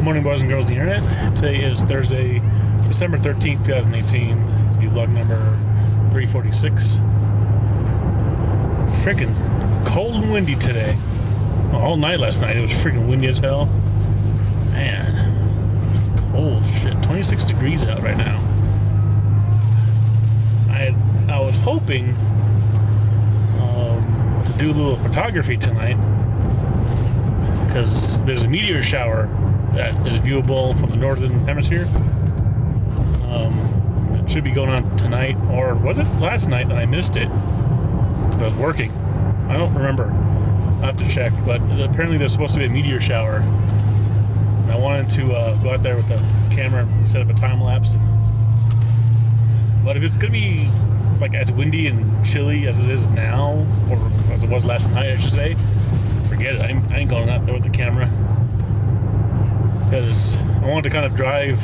morning, boys and girls of the internet. Today is Thursday, December 13th, 2018. It's log number 346. Freaking cold and windy today. Well, all night last night it was freaking windy as hell. Man, cold shit. 26 degrees out right now. I was hoping to do a little photography tonight, because there's a meteor shower that is viewable from the northern hemisphere. It should be going on tonight, or was it last night and I missed it? I was working. I don't remember. I have to check, but apparently there's supposed to be a meteor shower. And I wanted to go out there with the camera and set up a time lapse. But if it's gonna be like as windy and chilly as it is now, or as it was last night, I should say, forget it. I ain't going out there with the camera, because I want to kind of drive,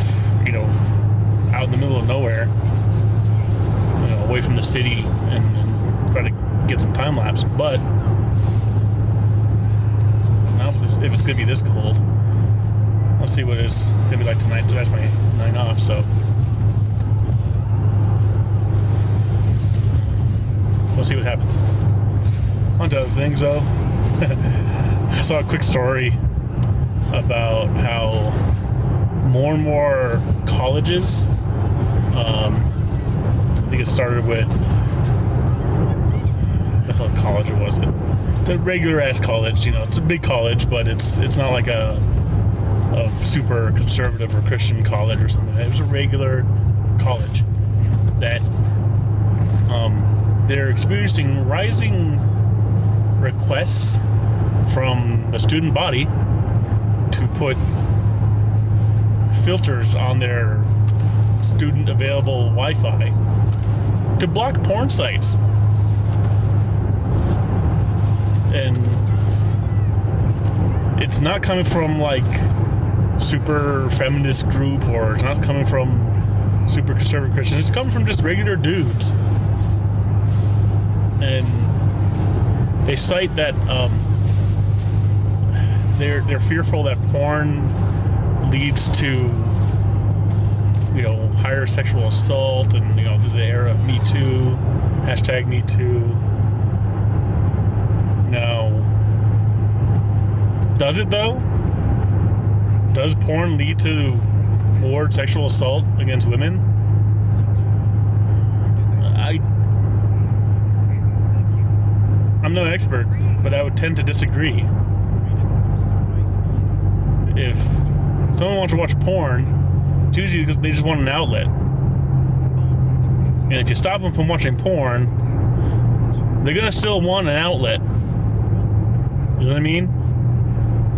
out in the middle of nowhere, away from the city, and try to get some time lapse. But now, if it's gonna be this cold, let's see what it's gonna be like tonight. Tonight's my night off, so we'll see what happens. On to other things, though. I saw a quick story about how more and more colleges, I think it started with, the hell college was it? It's a regular ass college, it's a big college, but it's not like a super conservative or Christian college or something. It was a regular college that they're experiencing rising requests from the student body to put filters on their student available Wi-Fi to block porn sites. And it's not coming from like super feminist group, or it's not coming from super conservative Christians. It's coming from just regular dudes. And they cite that they're fearful that porn leads to higher sexual assault, and there's the era of Me Too, hashtag Me Too. Now, does it though? Does porn lead to more sexual assault against women? I'm no expert, but I would tend to disagree. If someone wants to watch porn, it's usually because they just want an outlet. And if you stop them from watching porn, they're gonna still want an outlet. You know what I mean?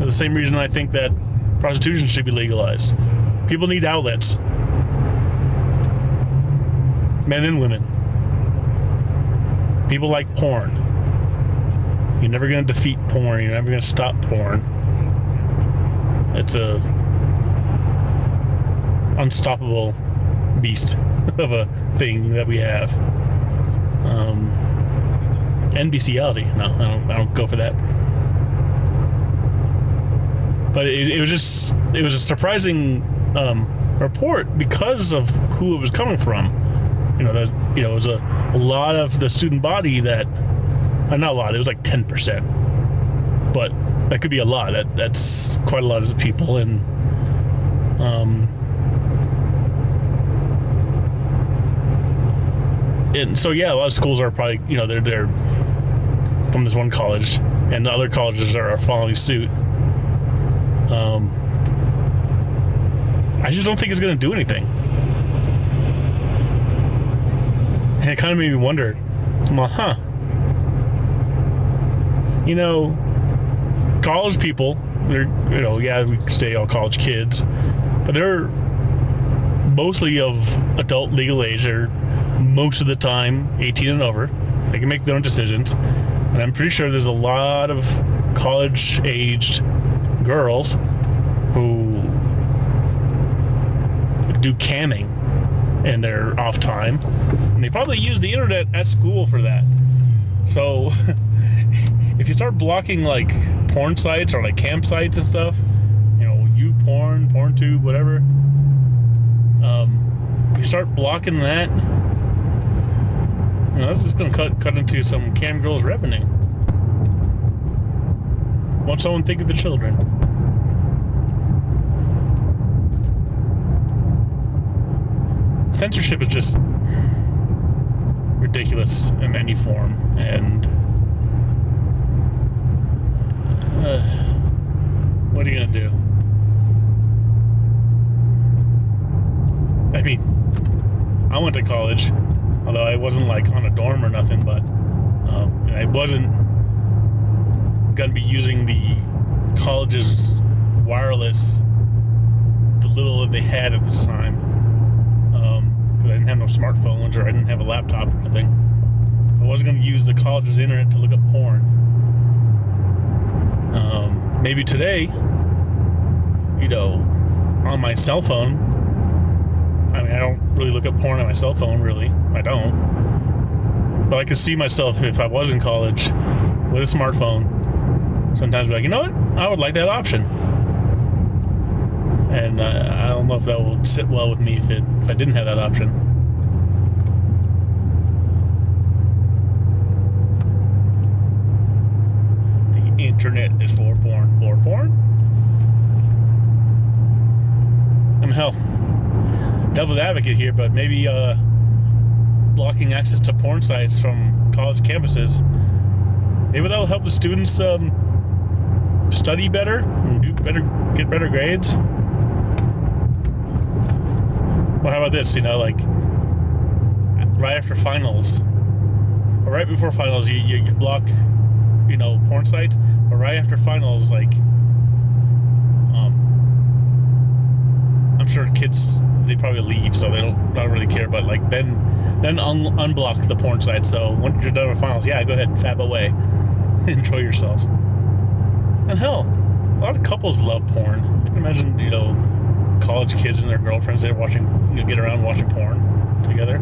That's the same reason I think that prostitution should be legalized. People need outlets. Men and women. People like porn. You're never going to defeat porn. You're never going to stop porn. It's a unstoppable beast of a thing that we have. And bestiality. No, I don't go for that. But it was a surprising report because of who it was coming from. It was a lot of the student body that. Not a lot, it was like 10%, but that could be a lot. That's quite a lot of people. And so yeah, a lot of schools are probably they're from this one college, and the other colleges are following suit. I just don't think it's going to do anything, and it kind of made me wonder, college people, they're, we say all college kids, but they're mostly of adult legal age. They're most of the time 18 and over. They can make their own decisions. And I'm pretty sure there's a lot of college-aged girls who do camming in their off time. And they probably use the internet at school for that. So if you start blocking like porn sites or like campsites and stuff, YouPorn, PornTube, whatever. You start blocking that, that's just going to cut into some cam girls' revenue. Won't someone think of the children? Censorship is just ridiculous in any form, and what are you gonna do? I mean, I went to college, although I wasn't like on a dorm or nothing, but I wasn't gonna be using the college's wireless, the little that they had at this time. I didn't have no smartphones, or I didn't have a laptop or nothing. I wasn't going to use the college's internet to look up porn. Maybe today, on my cell phone. I mean, I don't really look up porn on my cell phone, really. I don't. But I could see myself, if I was in college with a smartphone, sometimes be like, you know what? I would like that option. And I don't know if that will sit well with me if I didn't have that option. The internet is for porn. For porn? I'm hell. Devil's advocate here, but maybe blocking access to porn sites from college campuses, maybe that'll help the students study better and get better grades. Well, how about this? Like right after finals, or right before finals, you block, porn sites. But right after finals, like, I'm sure kids, they probably leave, so they don't really care. But like then unblock the porn sites. So when you're done with finals, yeah, go ahead, fab away, enjoy yourselves. And hell, a lot of couples love porn. I can imagine, college kids and their girlfriends, they're watching, get around watching porn together.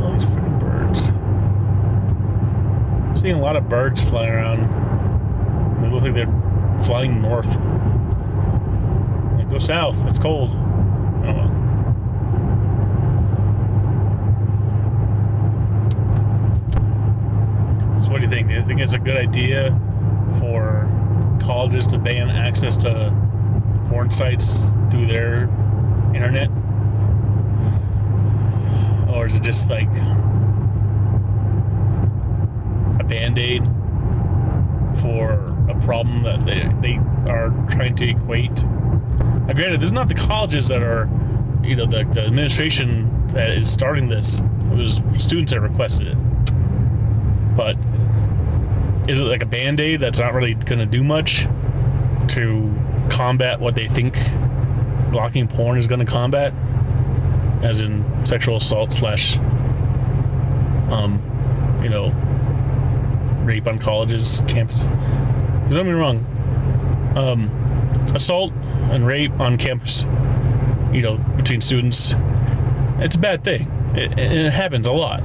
All these freaking birds. I'm seeing a lot of birds flying around. They look like they're flying north. Like, go south, it's cold. Oh well. What do you think? Do you think it's a good idea for colleges to ban access to porn sites through their internet? Or is it just like a band-aid for a problem that they are trying to equate? Now, granted, this is not the colleges that are, the administration that is starting this. It was students that requested it. But is it like a band-aid that's not really going to do much to combat what they think blocking porn is going to combat? As in sexual assault / rape on colleges, campus. Don't get me wrong. Assault and rape on campus, between students, it's a bad thing. It happens a lot.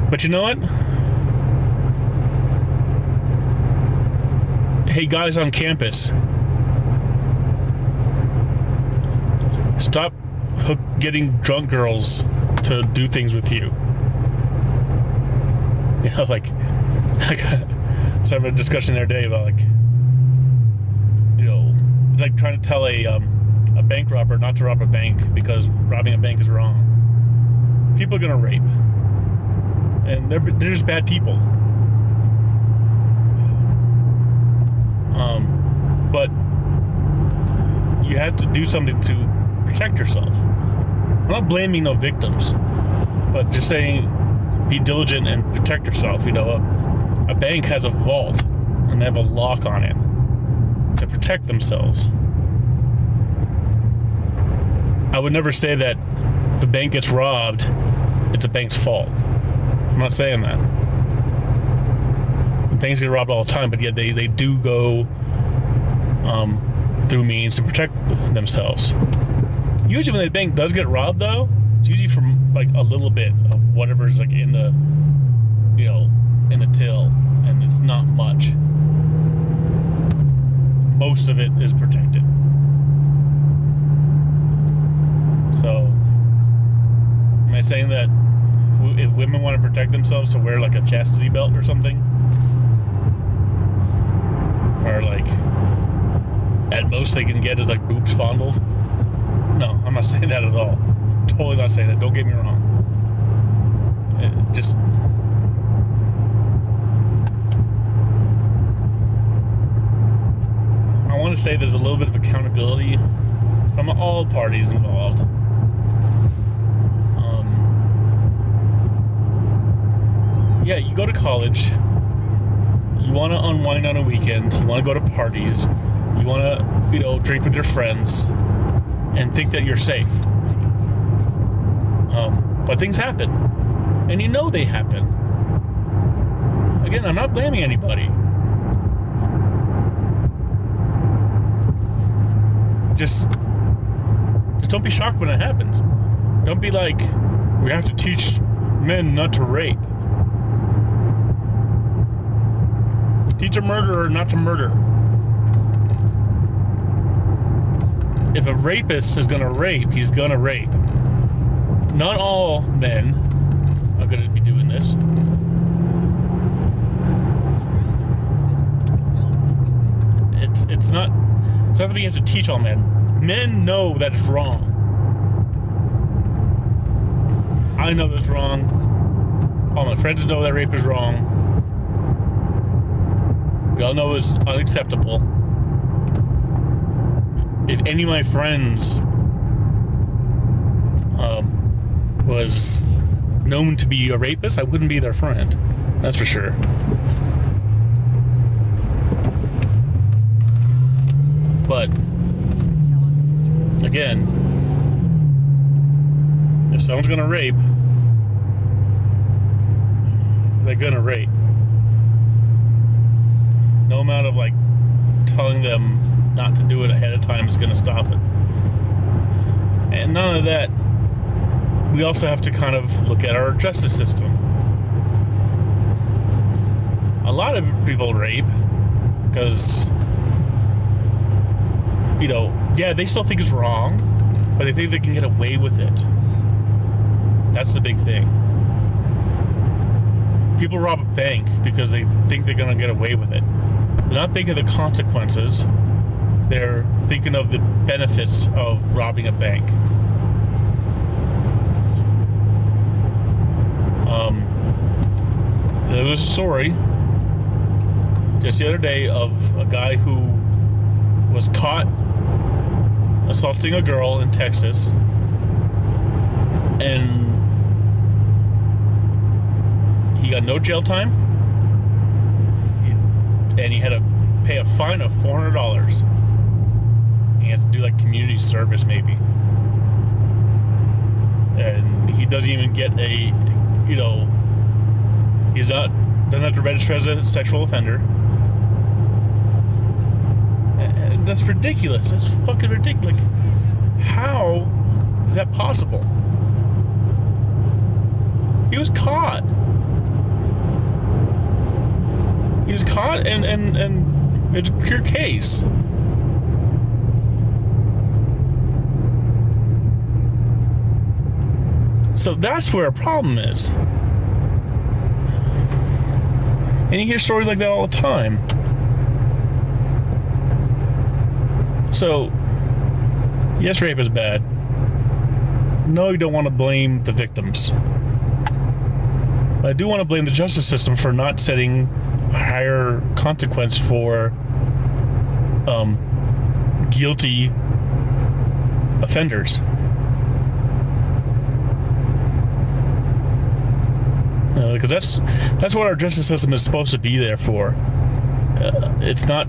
But you know what? Hey, guys on campus, stop getting drunk girls to do things with you. Like, I was having a discussion the other day about, like, like trying to tell a bank robber not to rob a bank because robbing a bank is wrong. People are gonna rape. And they're just bad people. But you have to do something to protect yourself. I'm not blaming no victims, but just saying be diligent and protect yourself. A bank has a vault and they have a lock on it to protect themselves. I would never say that if a bank gets robbed, it's a bank's fault. I'm not saying that. Banks get robbed all the time, but yet they do go through means to protect themselves. Usually when the bank does get robbed, though, it's usually from like a little bit of whatever's like in the, you know, in the till, and it's not much. Most of it is protected. So, am I saying that if women want to protect themselves to wear like a chastity belt or something? Or like, at most they can get is like boobs fondled? No, I'm not saying that at all. Totally not saying that. Don't get me wrong. Just... I want to say there's a little bit of accountability from all parties involved. Yeah, you go to college, you want to unwind on a weekend, you want to go to parties, you want to, you know, drink with your friends and think that you're safe. But things happen, and you know they happen. Again, I'm not blaming anybody. Just don't be shocked when it happens. Don't be like, we have to teach men not to rape. Teach a murderer not to murder. If a rapist is gonna rape, he's gonna rape. Not all men are gonna be doing this. It's not that we have to teach all men. Men know that it's wrong. I know that's wrong. All my friends know that rape is wrong. We all know it's unacceptable. If any of my friends was known to be a rapist, I wouldn't be their friend. That's for sure. But again, if someone's gonna rape, they're gonna rape. No amount of like telling them not to do it ahead of time is going to stop it. And none of that. We also have to kind of look at our justice system. A lot of people rape because, you know, yeah, they still think it's wrong, but they think they can get away with it. That's the big thing. People rob a bank because they think they're going to get away with it. They're not thinking of the consequences. They're thinking of the benefits of robbing a bank. There was a story just the other day of a guy who was caught assaulting a girl in Texas, and he got no jail time, and he had to pay a fine of $400. He has to do like community service maybe, and he doesn't even get a, you know, doesn't have to register as a sexual offender. And that's ridiculous. That's fucking ridiculous. Like, how is that possible? He was caught. He was caught, and it's a clear case. So that's where a problem is. And you hear stories like that all the time. So, yes, rape is bad. No, you don't want to blame the victims. But I do want to blame the justice system for not setting a higher consequence for guilty offenders. Because that's what our justice system is supposed to be there for. It's not.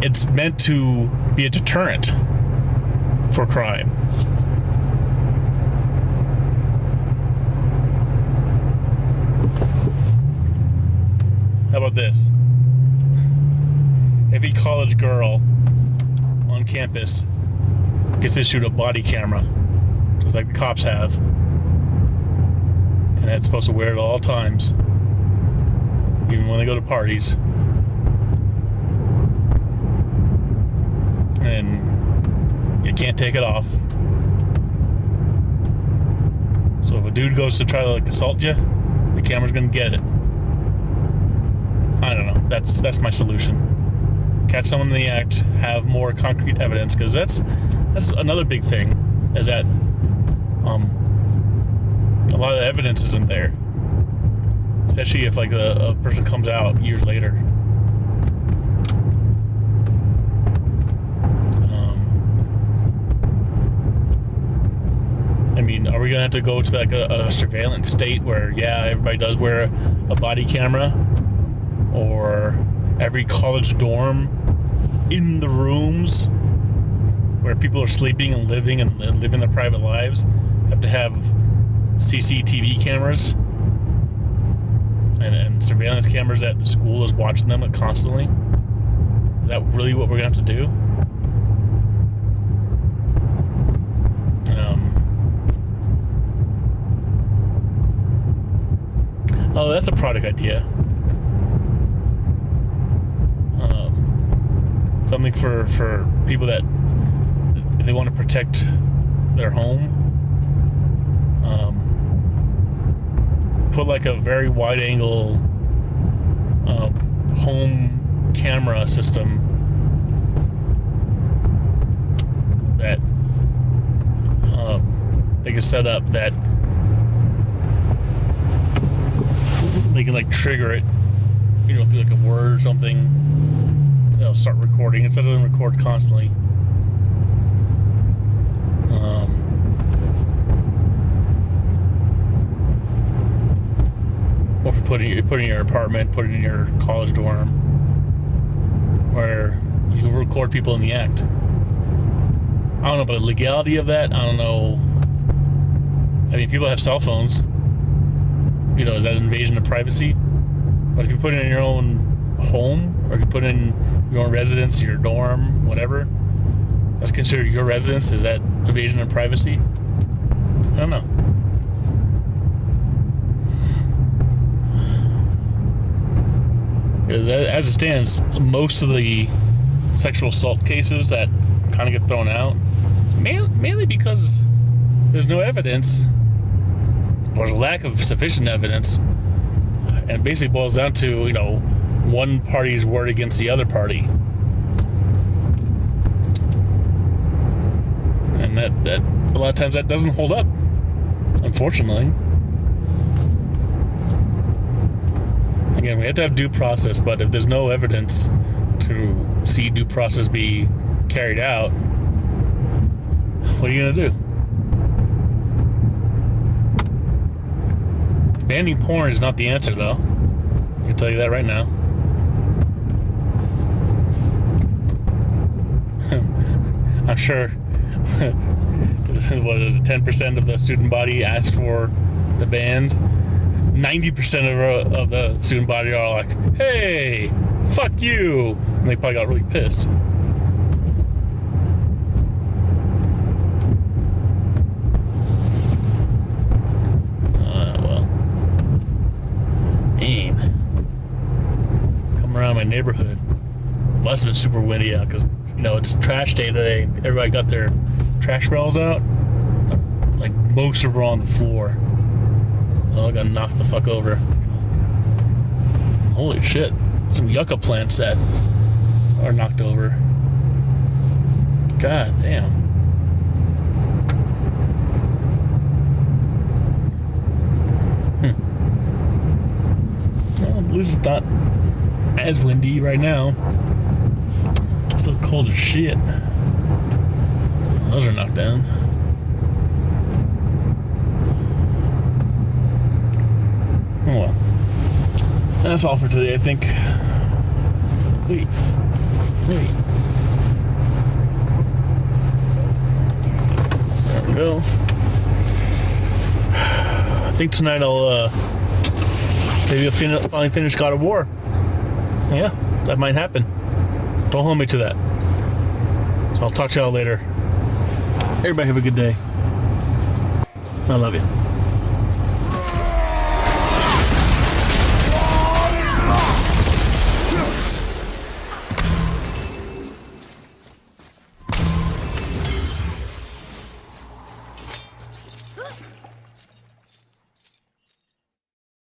It's meant to be a deterrent for crime. How about this? Every college girl on campus gets issued a body camera just like the cops have. And that's supposed to wear it at all times, even when they go to parties. And you can't take it off. So if a dude goes to try to like assault you, the camera's gonna get it. I don't know. That's my solution. Catch someone in the act, have more concrete evidence, because that's another big thing, is that a lot of the evidence isn't there, especially if like a person comes out years later. I mean, are we gonna have to go to like a surveillance state where, yeah, everybody does wear a body camera, or every college dorm in the rooms where people are sleeping and living their private lives have to have CCTV cameras and surveillance cameras that the school is watching them constantly? Is that really what we're gonna have to do? Oh, that's a product idea. Something for people that, if they want to protect their home, put like a very wide angle home camera system that they can set up, that they can like trigger it, you know, through like a word or something. They'll start recording instead of them record constantly. Or put it in your apartment, put it in your college dorm, where you can record people in the act. I don't know about the legality of that. I don't know. I mean, people have cell phones. You know, is that an invasion of privacy? But if you put it in your own home, or if you put it in your own residence, your dorm, whatever, that's considered your residence. Is that invasion of privacy? I don't know. Because as it stands, most of the sexual assault cases that kind of get thrown out, mainly because there's no evidence, or there's a lack of sufficient evidence, and it basically boils down to, you know, one party's word against the other party. And that a lot of times that doesn't hold up, unfortunately. Again, we have to have due process, but if there's no evidence to see due process be carried out, what are you gonna do? Banning porn is not the answer, though. I can tell you that right now. I'm sure, what is it, 10% of the student body asked for the bans. 90% of the student body are like, hey, fuck you. And they probably got really pissed. Well. Man. Come around my neighborhood. Must have been super windy out because, you know, it's trash day today. Everybody got their trash barrels out. Like, most of them were on the floor. Oh, I got knocked the fuck over. Holy shit. Some yucca plants that are knocked over. God damn. Well, at least it's not as windy right now. It's still cold as shit. Those are knocked down. Oh well. That's all for today, I think. Wait. There we go. I think tonight I'll maybe I'll finally finish God of War. Yeah, that might happen. Don't hold me to that. I'll talk to y'all later. Everybody have a good day. I love you.